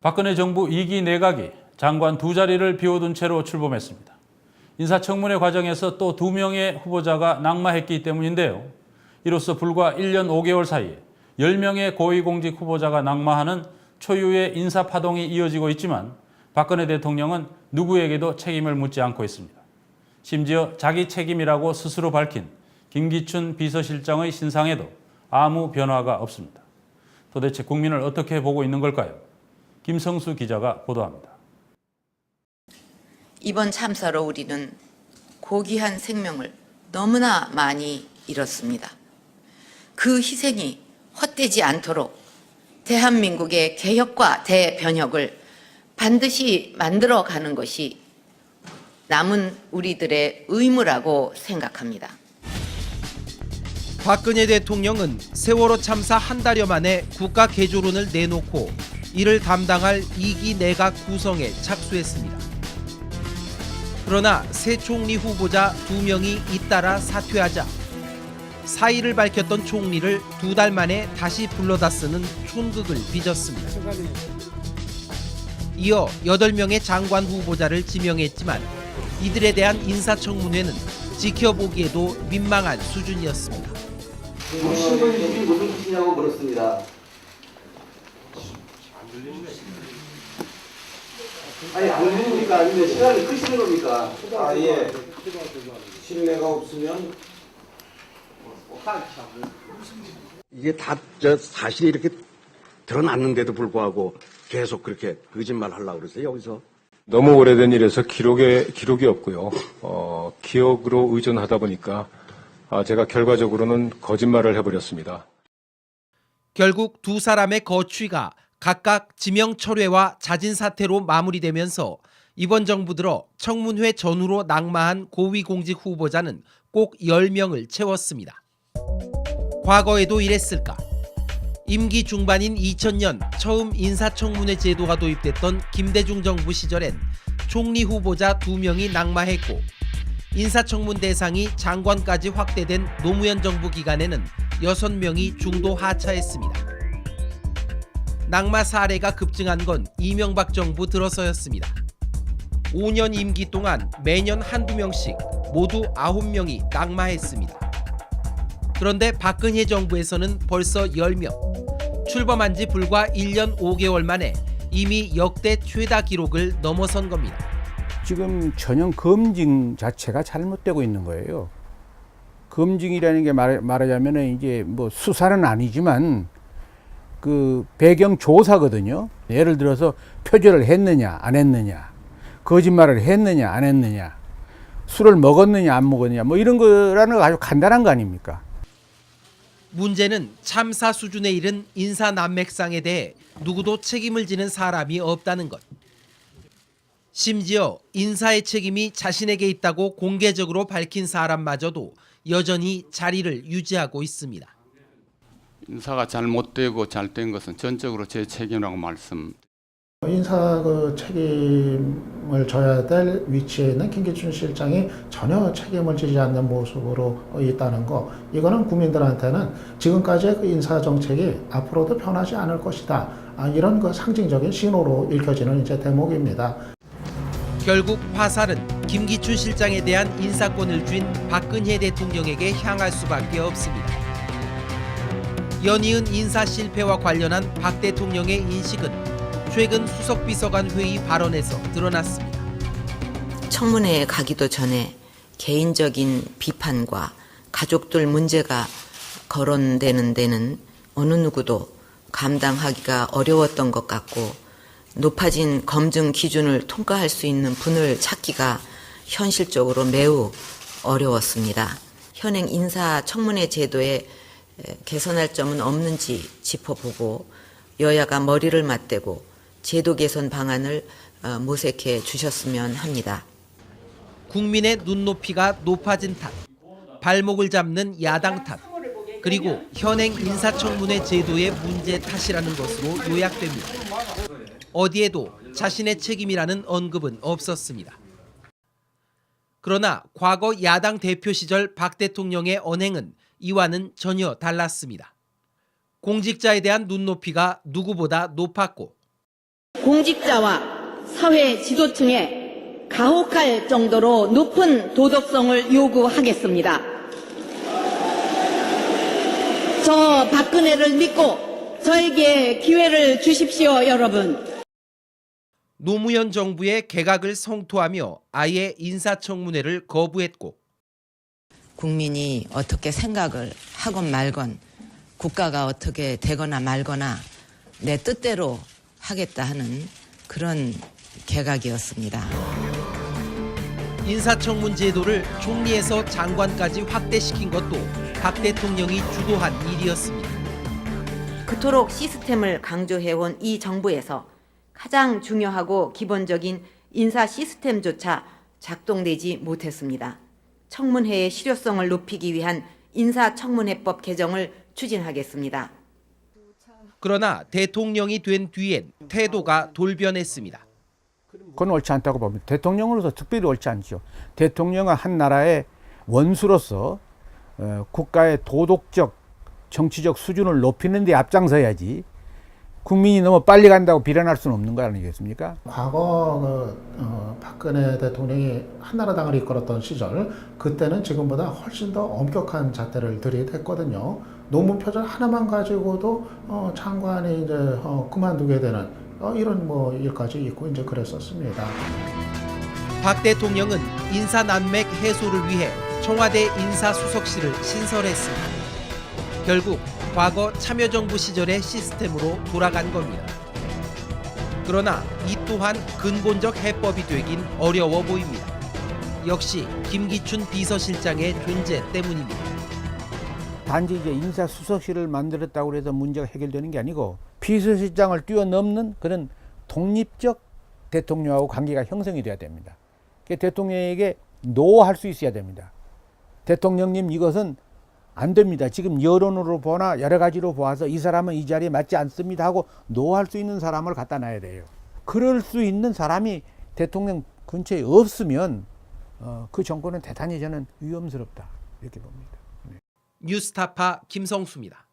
박근혜 정부 2기 내각이 장관 2자리를 비워둔 채로 출범했습니다. 인사청문회 과정에서 또 2명의 후보자가 낙마했기 때문인데요. 이로써 불과 1년 5개월 사이에 10명의 고위공직 후보자가 낙마하는 초유의 인사파동이 이어지고 있지만 박근혜 대통령은 누구에게도 책임을 묻지 않고 있습니다. 심지어 자기 책임이라고 스스로 밝힌 김기춘 비서실장의 신상에도 아무 변화가 없습니다. 도대체 국민을 어떻게 보고 있는 걸까요? 김성수 기자가 보도합니다. 이번 참사로 우리는 고귀한 생명을 너무나 많이 잃었습니다. 그 희생이 헛되지 않도록 대한민국의 개혁과 대변혁을 반드시 만들어가는 것이 남은 우리들의 의무라고 생각합니다. 박근혜 대통령은 세월호 참사 한 달여 만에 국가 개조론을 내놓고 이를 담당할 2기 내각 구성에 착수했습니다. 그러나 새 총리 후보자 2명이 잇따라 사퇴하자 사의를 밝혔던 총리를 2달 만에 다시 불러다 쓰는 촌극을 빚었습니다. 이어 8명의 장관 후보자를 지명했지만 이들에 대한 인사청문회는 지켜보기에도 민망한 수준이었습니다. 신분이 무슨 뜻이냐고 물었습니다. 아니 안 들립니까? 아니면 시간이 크시는 겁니까? 예. 신뢰가 없으면 이게 다 사실이 이렇게 드러났는데도 불구하고 계속 그렇게 거짓말 하려고 그러세요, 여기서? 너무 오래된 일에서 기록이 없고요. 기억으로 의존하다 보니까 제가 결과적으로는 거짓말을 해버렸습니다. 결국 두 사람의 거취가 각각 지명 철회와 자진 사퇴로 마무리되면서 이번 정부 들어 청문회 전후로 낙마한 고위공직 후보자는 꼭 10명을 채웠습니다. 과거에도 이랬을까? 임기 중반인 2000년 처음 인사청문회 제도가 도입됐던 김대중 정부 시절엔 총리 후보자 2명이 낙마했고 인사청문 대상이 장관까지 확대된 노무현 정부 기간에는 6명이 중도 하차했습니다. 낙마 사례가 급증한 건 이명박 정부 들어서였습니다. 5년 임기 동안 매년 한두 명씩 모두 9명이 낙마했습니다. 그런데 박근혜 정부에서는 벌써 10명, 출범한 지 불과 1년 5개월 만에 이미 역대 최다 기록을 넘어선 겁니다. 지금 전형 검증 자체가 잘못되고 있는 거예요. 검증이라는 게 말하자면 이제 뭐 수사는 아니지만 그 배경 조사거든요. 예를 들어서 표절을 했느냐 안 했느냐, 거짓말을 했느냐 안 했느냐, 술을 먹었느냐 안 먹었느냐, 뭐 이런 거라는 거 아주 간단한 거 아닙니까? 문제는 참사 수준에 이른 인사 난맥상에 대해 누구도 책임을 지는 사람이 없다는 것. 심지어 인사의 책임이 자신에게 있다고 공개적으로 밝힌 사람마저도 여전히 자리를 유지하고 있습니다. 인사가 잘못되고 잘된 것은 전적으로 제 책임이라고 말씀. 인사 책임을 져야 될 위치에 있는 김기춘 실장이 전혀 책임을 지지 않는 모습으로 있다는 거, 이거는 국민들한테는 지금까지의 그 인사 정책이 앞으로도 변하지 않을 것이다, 이런 그 상징적인 신호로 읽혀지는 이제 대목입니다. 결국 화살은 김기춘 실장에 대한 인사권을 쥔 박근혜 대통령에게 향할 수밖에 없습니다. 연이은 인사 실패와 관련한 박 대통령의 인식은 최근 수석비서관 회의 발언에서 드러났습니다. 청문회에 가기도 전에 개인적인 비판과 가족들 문제가 거론되는 데는 어느 누구도 감당하기가 어려웠던 것 같고, 높아진 검증 기준을 통과할 수 있는 분을 찾기가 현실적으로 매우 어려웠습니다. 현행 인사청문회 제도에 개선할 점은 없는지 짚어보고 여야가 머리를 맞대고 제도 개선 방안을 모색해 주셨으면 합니다. 국민의 눈높이가 높아진 탓, 발목을 잡는 야당 탓, 그리고 현행 인사청문회 제도의 문제 탓이라는 것으로 요약됩니다. 어디에도 자신의 책임이라는 언급은 없었습니다. 그러나 과거 야당 대표 시절 박 대통령의 언행은 이와는 전혀 달랐습니다. 공직자에 대한 눈높이가 누구보다 높았고 공직자와 사회 지도층에 가혹할 정도로 높은 도덕성을 요구하겠습니다. 저 박근혜를 믿고 저에게 기회를 주십시오, 여러분. 노무현 정부의 개각을 성토하며 아예 인사청문회를 거부했고 국민이 어떻게 생각을 하건 말건 국가가 어떻게 되거나 말거나 내 뜻대로 하겠다 하는 그런 개각이었습니다. 인사청문 제도를 총리에서 장관까지 확대시킨 것도 박 대통령이 주도한 일이었습니다. 그토록 시스템을 강조해온 이 정부에서 가장 중요하고 기본적인 인사 시스템조차 작동되지 못했습니다. 청문회의 실효성을 높이기 위한 인사청문회법 개정을 추진하겠습니다. 그러나 대통령이 된 뒤엔 태도가 돌변했습니다. 그건 옳지 않다고 봅니다. 대통령으로서 특별히 옳지 않죠. 대통령은 한 나라의 원수로서 국가의 도덕적, 정치적 수준을 높이는 데 앞장서야지 국민이 너무 빨리 간다고 비난할 수는 없는 거 아니겠습니까? 과거 박근혜 대통령이 한나라당을 이끌었던 시절 그때는 지금보다 훨씬 더 엄격한 잣대를 들이댔거든요. 논문 표절 하나만 가지고도 장관이 이제 그만두게 되는 이런 뭐 일까지 있고 이제 그랬었습니다. 박 대통령은 인사난맥 해소를 위해 청와대 인사수석실을 신설했습니다. 결국 과거 참여정부 시절의 시스템으로 돌아간 겁니다. 그러나 이 또한 근본적 해법이 되긴 어려워 보입니다. 역시 김기춘 비서실장의 존재 때문입니다. 단지 이제 인사수석실을 만들었다고 해서 문제가 해결되는 게 아니고 비서실장을 뛰어넘는 그런 독립적 대통령하고 관계가 형성이 돼야 됩니다. 대통령에게 노할 수 있어야 됩니다. 대통령님 이것은 안 됩니다. 지금 여론으로 보나 여러 가지로 보아서 이 사람은 이 자리에 맞지 않습니다 하고 노할 수 있는 사람을 갖다 놔야 돼요. 그럴 수 있는 사람이 대통령 근처에 없으면 그 정권은 대단히 저는 위험스럽다 이렇게 봅니다. 뉴스타파 김성수입니다.